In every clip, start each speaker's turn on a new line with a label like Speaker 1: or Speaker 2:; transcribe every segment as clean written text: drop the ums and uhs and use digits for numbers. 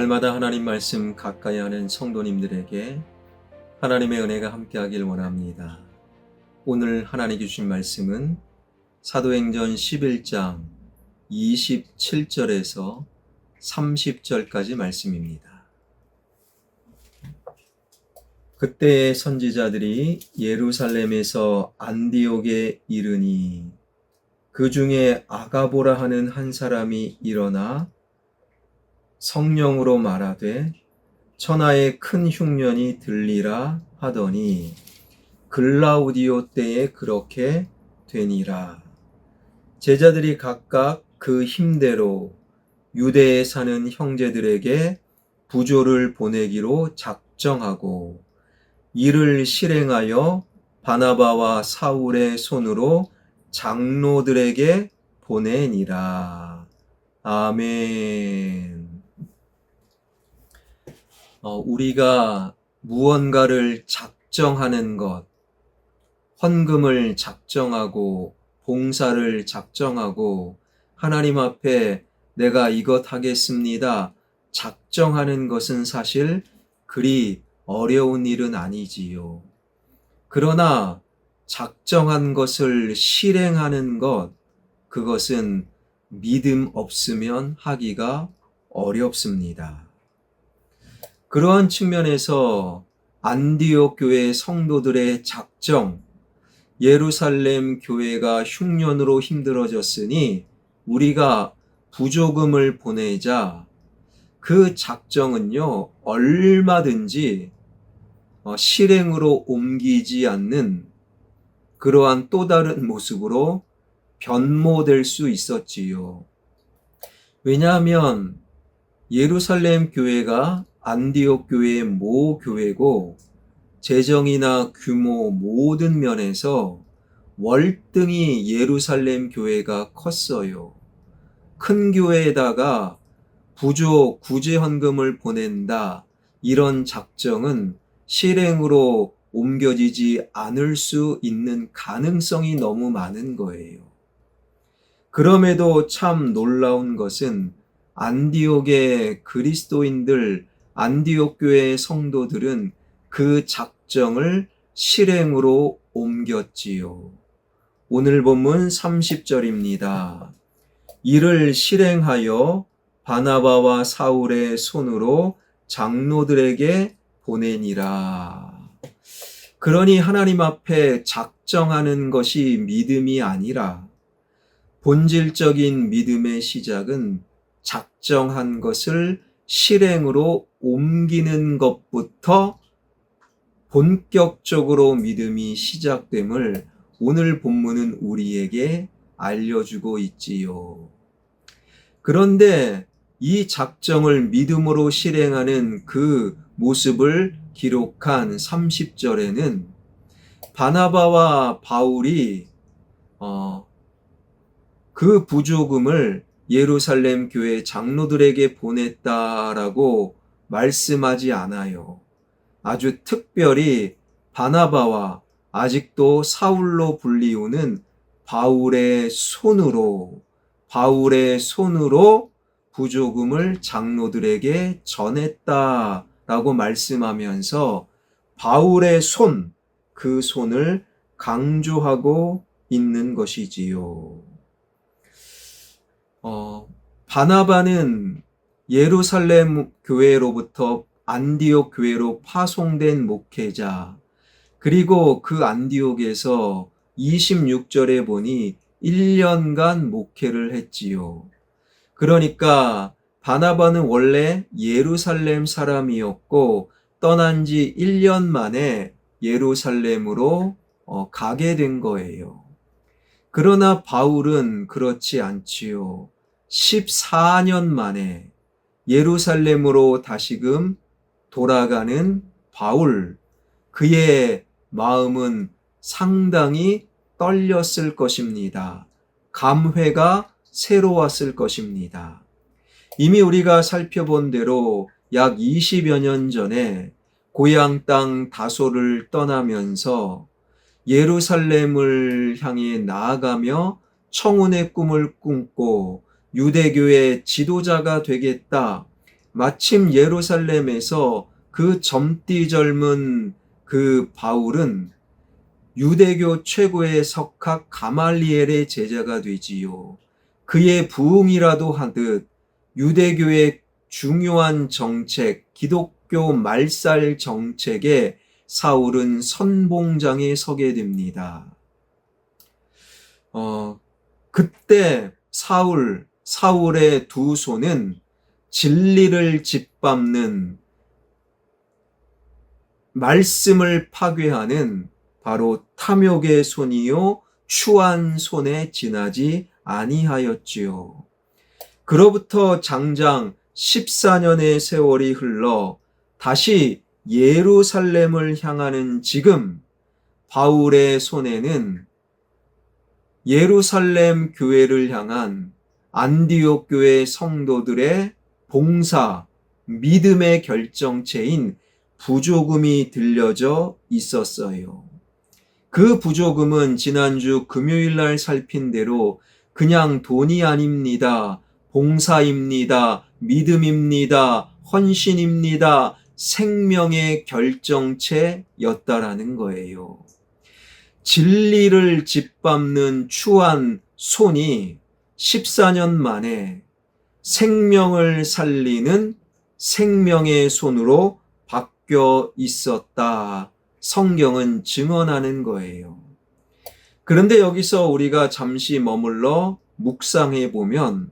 Speaker 1: 날마다 하나님 말씀 가까이 하는 성도님들에게 하나님의 은혜가 함께하길 원합니다. 오늘 하나님 주신 말씀은 사도행전 11장 27절에서 30절까지 말씀입니다. 그때의 선지자들이 예루살렘에서 안디옥에 이르니 그 중에 아가보라 하는 한 사람이 일어나 성령으로 말하되 천하에 큰 흉년이 들리라 하더니 글라우디오 때에 그렇게 되니라. 제자들이 각각 그 힘대로 유대에 사는 형제들에게 부조를 보내기로 작정하고 이를 실행하여 바나바와 사울의 손으로 장로들에게 보내니라. 아멘. 우리가 무언가를 작정하는 것, 헌금을 작정하고 봉사를 작정하고 하나님 앞에 내가 이것 하겠습니다 작정하는 것은 사실 그리 어려운 일은 아니지요. 그러나 작정한 것을 실행하는 것, 그것은 믿음 없으면 하기가 어렵습니다. 그러한 측면에서 안디옥 교회 성도들의 작정, 예루살렘 교회가 흉년으로 힘들어졌으니 우리가 부조금을 보내자, 그 작정은요 얼마든지 실행으로 옮기지 않는 그러한 또 다른 모습으로 변모될 수 있었지요. 왜냐하면 예루살렘 교회가 안디옥 교회의 모교회고 재정이나 규모 모든 면에서 월등히 예루살렘 교회가 컸어요. 큰 교회에다가 부조 구제 헌금을 보낸다, 이런 작정은 실행으로 옮겨지지 않을 수 있는 가능성이 너무 많은 거예요. 그럼에도 참 놀라운 것은 안디옥의 그리스도인들, 안디옥 교회의 성도들은 그 작정을 실행으로 옮겼지요. 오늘 본문 30절입니다. 이를 실행하여 바나바와 사울의 손으로 장로들에게 보내니라. 그러니 하나님 앞에 작정하는 것이 믿음이 아니라 본질적인 믿음의 시작은 작정한 것을 실행으로 옮기는 것부터 본격적으로 믿음이 시작됨을 오늘 본문은 우리에게 알려주고 있지요. 그런데 이 작정을 믿음으로 실행하는 그 모습을 기록한 30절에는 바나바와 바울이 그 부조금을 예루살렘 교회 장로들에게 보냈다라고 말씀하지 않아요. 아주 특별히 바나바와 아직도 사울로 불리우는 바울의 손으로 부조금을 장로들에게 전했다라고 말씀하면서 바울의 손, 그 손을 강조하고 있는 것이지요. 바나바는 예루살렘 교회로부터 안디옥 교회로 파송된 목회자, 그리고 그 안디옥에서 26절에 보니 1년간 목회를 했지요. 그러니까 바나바는 원래 예루살렘 사람이었고 떠난 지 1년 만에 예루살렘으로 가게 된 거예요. 그러나 바울은 그렇지 않지요. 14년 만에 예루살렘으로 다시금 돌아가는 바울, 그의 마음은 상당히 떨렸을 것입니다. 감회가 새로웠을 것입니다. 이미 우리가 살펴본 대로 약 20여 년 전에 고향 땅 다소를 떠나면서 예루살렘을 향해 나아가며 청혼의 꿈을 꿈고 유대교의 지도자가 되겠다, 마침 예루살렘에서 그 젊디 젊은 그 바울은 유대교 최고의 석학 가말리엘의 제자가 되지요. 그의 부흥이라도 하듯 유대교의 중요한 정책, 기독교 말살 정책에 사울은 선봉장에 서게 됩니다. 그때 사울의 두 손은 진리를 짓밟는, 말씀을 파괴하는 바로 탐욕의 손이요 추한 손에 지나지 아니하였지요. 그로부터 장장 14년의 세월이 흘러 다시 예루살렘을 향하는 지금 바울의 손에는 예루살렘 교회를 향한 안디옥 교회 성도들의 봉사, 믿음의 결정체인 부조금이 들려져 있었어요. 그 부조금은 지난주 금요일날 살핀 대로 그냥 돈이 아닙니다. 봉사입니다. 믿음입니다. 헌신입니다. 생명의 결정체였다라는 거예요. 진리를 짓밟는 추한 손이 14년 만에 생명을 살리는 생명의 손으로 바뀌어 있었다. 성경은 증언하는 거예요. 그런데 여기서 우리가 잠시 머물러 묵상해 보면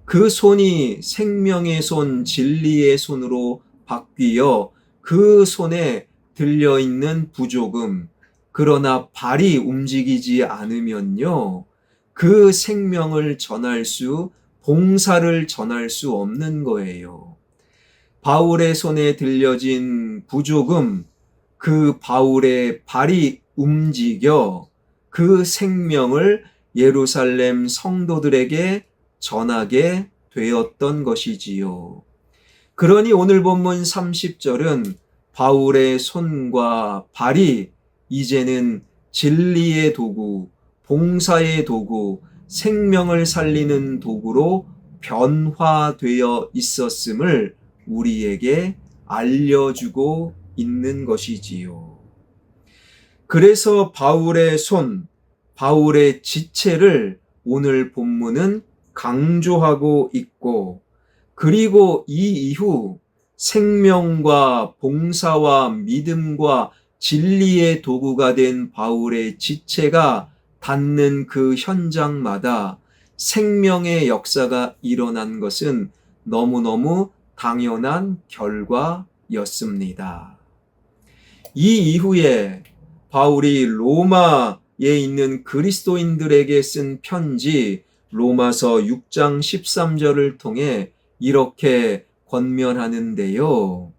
Speaker 1: 그 손이 생명의 손, 진리의 손으로 바뀌어 그 손에 들려있는 부조금, 그러나 발이 움직이지 않으면요, 그 생명을 봉사를 전할 수 없는 거예요. 바울의 손에 들려진 부조금, 그 바울의 발이 움직여 그 생명을 예루살렘 성도들에게 전하게 되었던 것이지요. 그러니 오늘 본문 30절은 바울의 손과 발이 이제는 진리의 도구, 봉사의 도구, 생명을 살리는 도구로 변화되어 있었음을 우리에게 알려주고 있는 것이지요. 그래서 바울의 손, 바울의 지체를 오늘 본문은 강조하고 있고, 그리고 이 이후 생명과 봉사와 믿음과 진리의 도구가 된 바울의 지체가 닿는 그 현장마다 생명의 역사가 일어난 것은 너무너무 당연한 결과였습니다. 이 이후에 바울이 로마에 있는 그리스도인들에게 쓴 편지 로마서 6장 13절을 통해 이렇게 권면하는데요.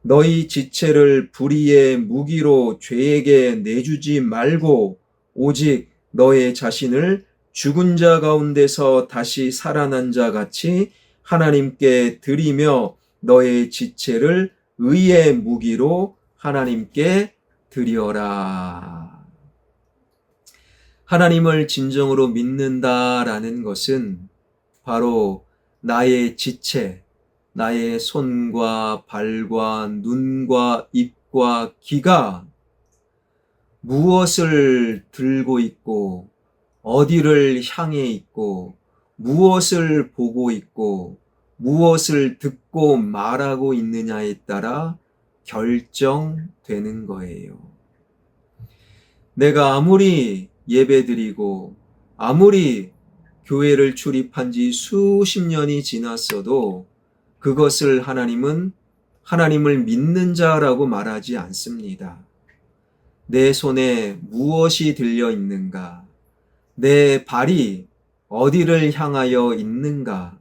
Speaker 1: 너희 지체를 불의의 무기로 죄에게 내주지 말고 오직 너의 자신을 죽은 자 가운데서 다시 살아난 자 같이 하나님께 드리며 너의 지체를 의의 무기로 하나님께 드려라. 하나님을 진정으로 믿는다라는 것은 바로 나의 지체, 나의 손과 발과 눈과 입과 귀가 무엇을 들고 있고 어디를 향해 있고 무엇을 보고 있고 무엇을 듣고 말하고 있느냐에 따라 결정되는 거예요. 내가 아무리 예배드리고 아무리 교회를 출입한 지 수십 년이 지났어도 그것을 하나님을 믿는 자라고 말하지 않습니다. 내 손에 무엇이 들려 있는가? 내 발이 어디를 향하여 있는가?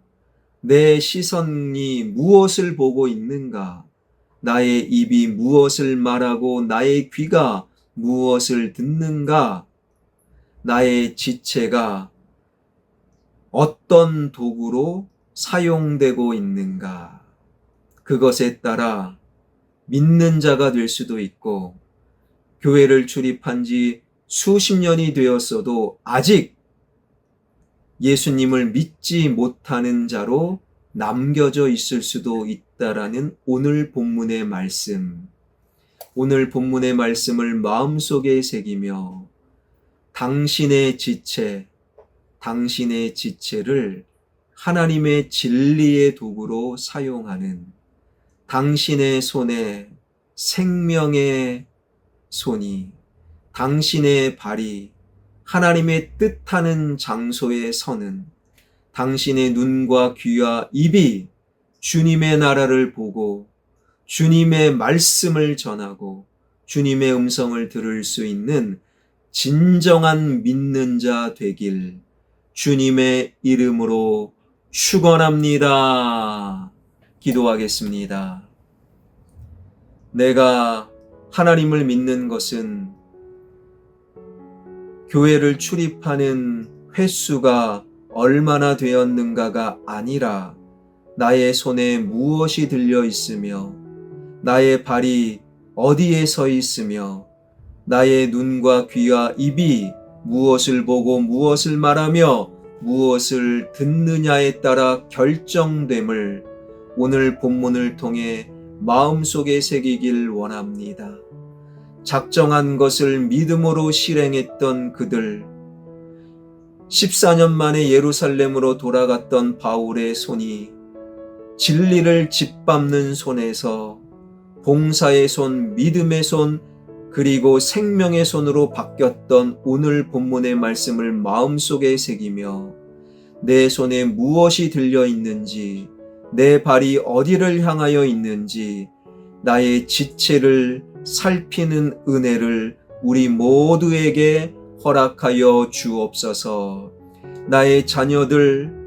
Speaker 1: 내 시선이 무엇을 보고 있는가? 나의 입이 무엇을 말하고 나의 귀가 무엇을 듣는가? 나의 지체가 어떤 도구로 사용되고 있는가? 그것에 따라 믿는 자가 될 수도 있고 교회를 출입한 지 수십 년이 되었어도 아직 예수님을 믿지 못하는 자로 남겨져 있을 수도 있다라는 오늘 본문의 말씀. 오늘 본문의 말씀을 마음속에 새기며 당신의 지체를 하나님의 진리의 도구로 사용하는 당신의 손에 생명의 손이, 당신의 발이 하나님의 뜻하는 장소에 서는, 당신의 눈과 귀와 입이 주님의 나라를 보고 주님의 말씀을 전하고 주님의 음성을 들을 수 있는 진정한 믿는 자 되길 주님의 이름으로 축원합니다. 기도하겠습니다. 내가 하나님을 믿는 것은 교회를 출입하는 횟수가 얼마나 되었는가가 아니라 나의 손에 무엇이 들려 있으며 나의 발이 어디에 서 있으며 나의 눈과 귀와 입이 무엇을 보고 무엇을 말하며 무엇을 듣느냐에 따라 결정됨을 오늘 본문을 통해 마음속에 새기길 원합니다. 작정한 것을 믿음으로 실행했던 그들, 14년 만에 예루살렘으로 돌아갔던 바울의 손이 진리를 짓밟는 손에서 봉사의 손, 믿음의 손, 그리고 생명의 손으로 바뀌었던 오늘 본문의 말씀을 마음속에 새기며 내 손에 무엇이 들려 있는지, 내 발이 어디를 향하여 있는지 나의 지체를 살피는 은혜를 우리 모두에게 허락하여 주옵소서. 나의 자녀들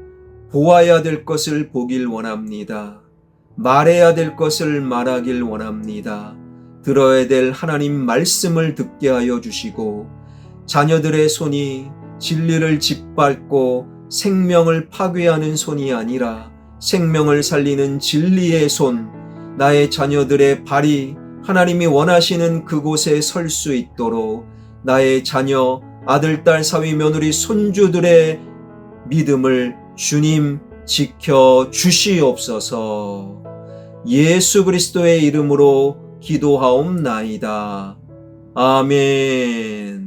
Speaker 1: 보아야 될 것을 보길 원합니다. 말해야 될 것을 말하길 원합니다. 들어야 될 하나님 말씀을 듣게 하여 주시고 자녀들의 손이 진리를 짓밟고 생명을 파괴하는 손이 아니라 생명을 살리는 진리의 손, 나의 자녀들의 발이 하나님이 원하시는 그곳에 설 수 있도록 나의 자녀, 아들, 딸, 사위, 며느리, 손주들의 믿음을 주님 지켜 주시옵소서. 예수 그리스도의 이름으로 기도하옵나이다. 아멘.